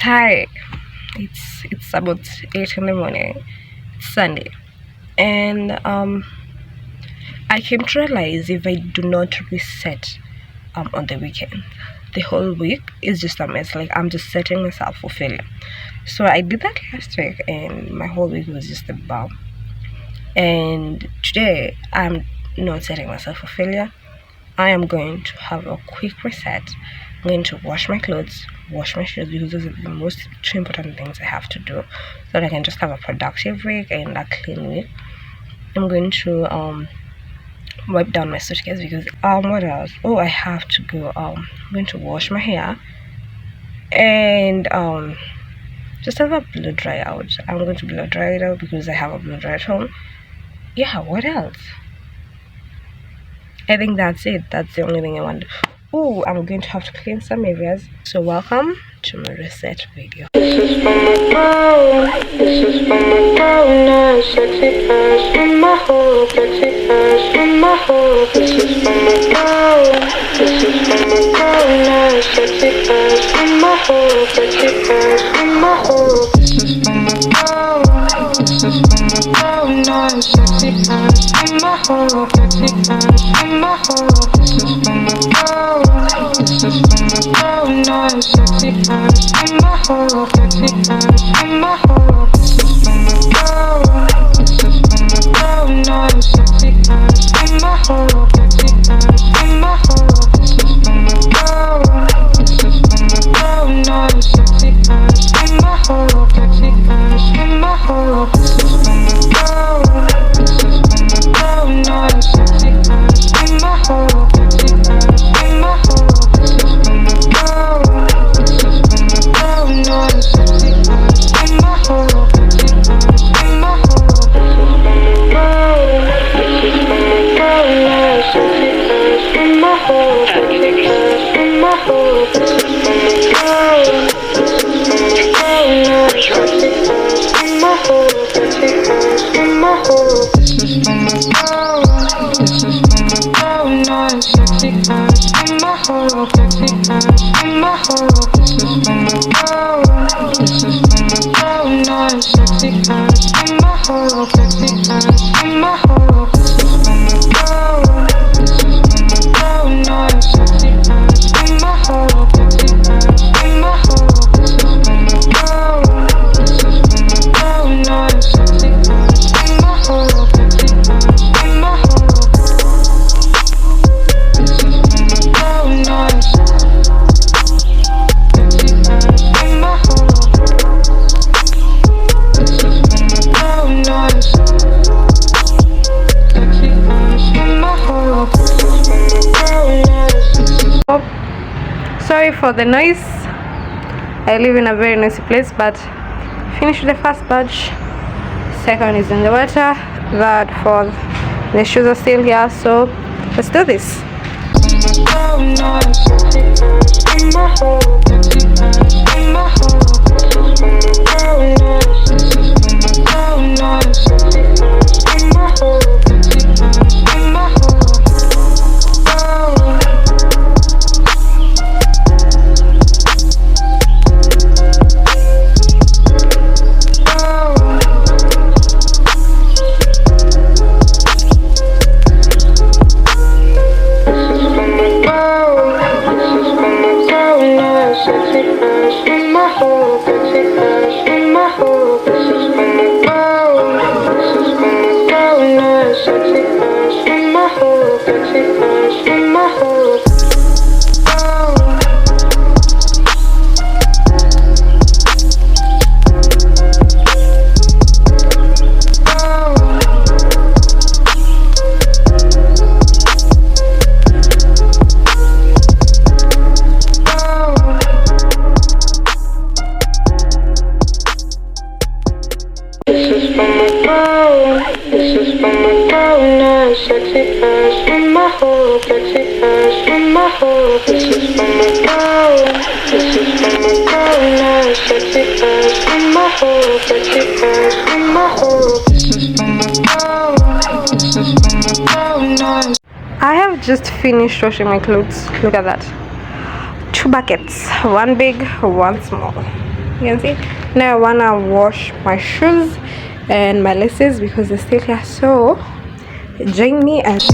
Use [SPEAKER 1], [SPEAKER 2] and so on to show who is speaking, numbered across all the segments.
[SPEAKER 1] Hi, it's about 8 in the morning. It's Sunday, and I came to realize if I do not reset on the weekend, the whole week is just a mess. Like I'm just setting myself for failure. So I did that last week, and my whole week was just a bomb. And today I'm not setting myself for failure. I am going to have a quick reset. I'm going to wash my clothes, wash my shoes because those are the most two important things I have to do so that I can just have a productive week and a clean week. I'm going to wipe down my suitcase because what else? Oh, I have to go I'm going to wash my hair and just have a blow dry out. I'm going to blow dry it out because I have a blow dry at home. Yeah, what else? I think that's it. That's the only thing I want. Oh, I'm going to have to clean some areas. So welcome to my reset video. This is for my girl. This is for my girl. Now sexy past from my whole sexy past from my whole. This is for my girl. This is for my girl. Now sexy past from my whole sexy past from my whole. This is for my girl. This is for my girl. Now sexy past from my whole sexy past from my whole. This is for my girl. This is for my girl. Now sexy past from my whole sexy past from my whole. This is for my girl. This is for my girl. Now sexy past from my whole sexy past from my whole. This is for my girl. This is for my girl. Now sexy past from my whole sexy past from my whole. This is for my girl. This is for my girl. Now sexy past from my whole sexy past from my whole. This is for my girl. This is for my girl. Now sexy past from my whole sexy past from my whole. This is for my girl. This is for my girl. Now sexy past from my whole sexy past from my whole. This is for my girl. This is for my girl. Now sexy past from my whole sexy past from my whole. This is for my girl. This is for my girl. Now sexy past from my whole sexy past from my whole. This is for my girl. This is for my girl. Now sexy past from my whole sexy past from my whole. This is for my girl. This is for my girl. Now sexy past from my whole sexy past from my whole. This is for my girl. This is for my girl. Now sexy past from my whole sexy past from my whole. This is for my girl. Now sexy past from my whole. This is for my girl. Now sexy past from my whole. This is for my girl. Now sexy. Sorry for the noise. I live in a very noisy place, but finished the first batch. Second is in the water. Third, fourth. The shoes are still here, so let's do this. I have just finished washing my clothes. Look at that. 2 buckets, one big, one small. You can see. Now I wanna wash my shoes and my laces because they're still here. So join me as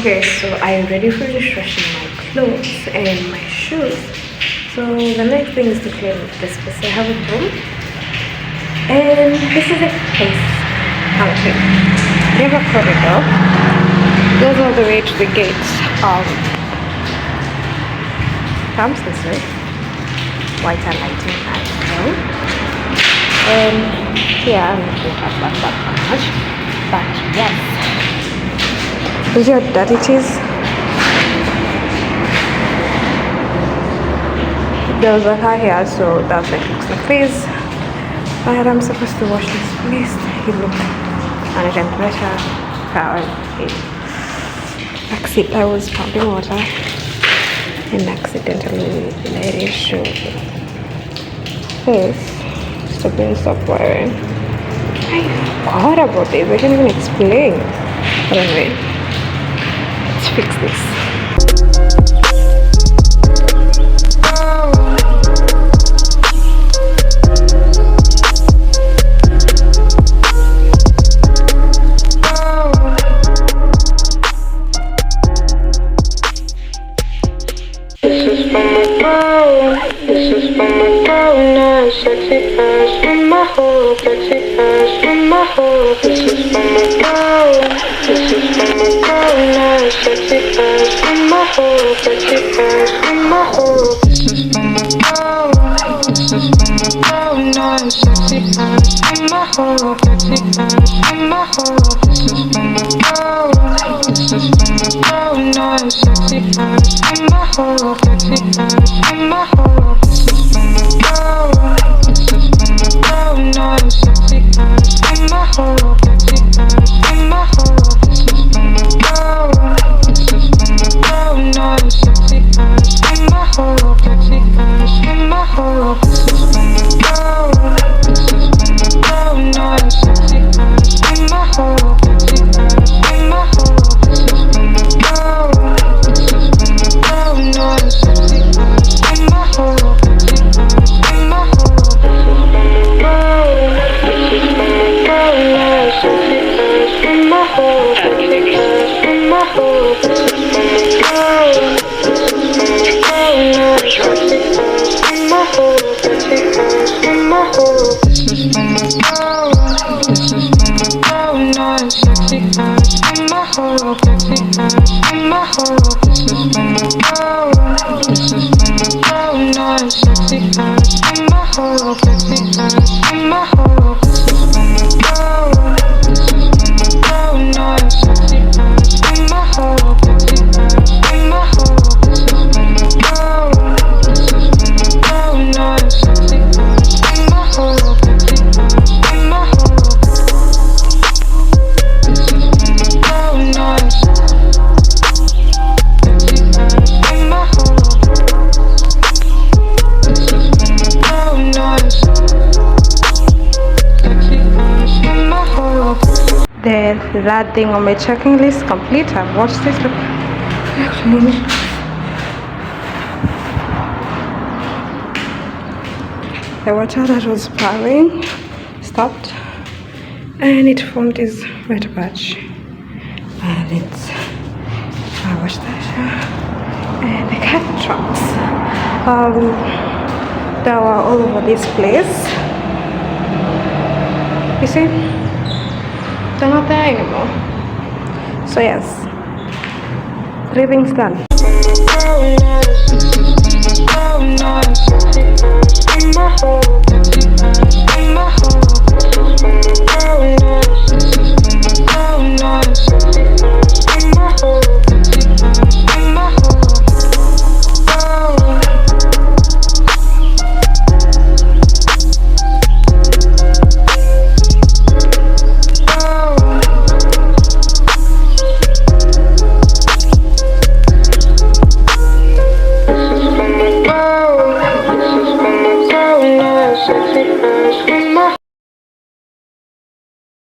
[SPEAKER 1] okay, so I'm ready for just washing my clothes and my shoes. So the next thing is to clean this place. I have a broom, and this is a place how to have a corridor. Goes all the way to the gate. Comes this way. White and lighting as well. And here I'm not going to talk about that much, but yes. Look how dirty it is. There was a car here, so that's why it looks like this. But I'm supposed to wash this place. It looks on a temperature. I was pumping water and accidentally let it show this. So please stop worrying. I forgot about this. I can't even explain. But anyway, let's fix this. Sexy That thing on my checking list complete. I've watched this. Look, the water that was pouring stopped, and it formed this wet patch, and it's I washed that, and the cat traps that were all over this place. You see? They're not there anymore. So yes, 3 things done.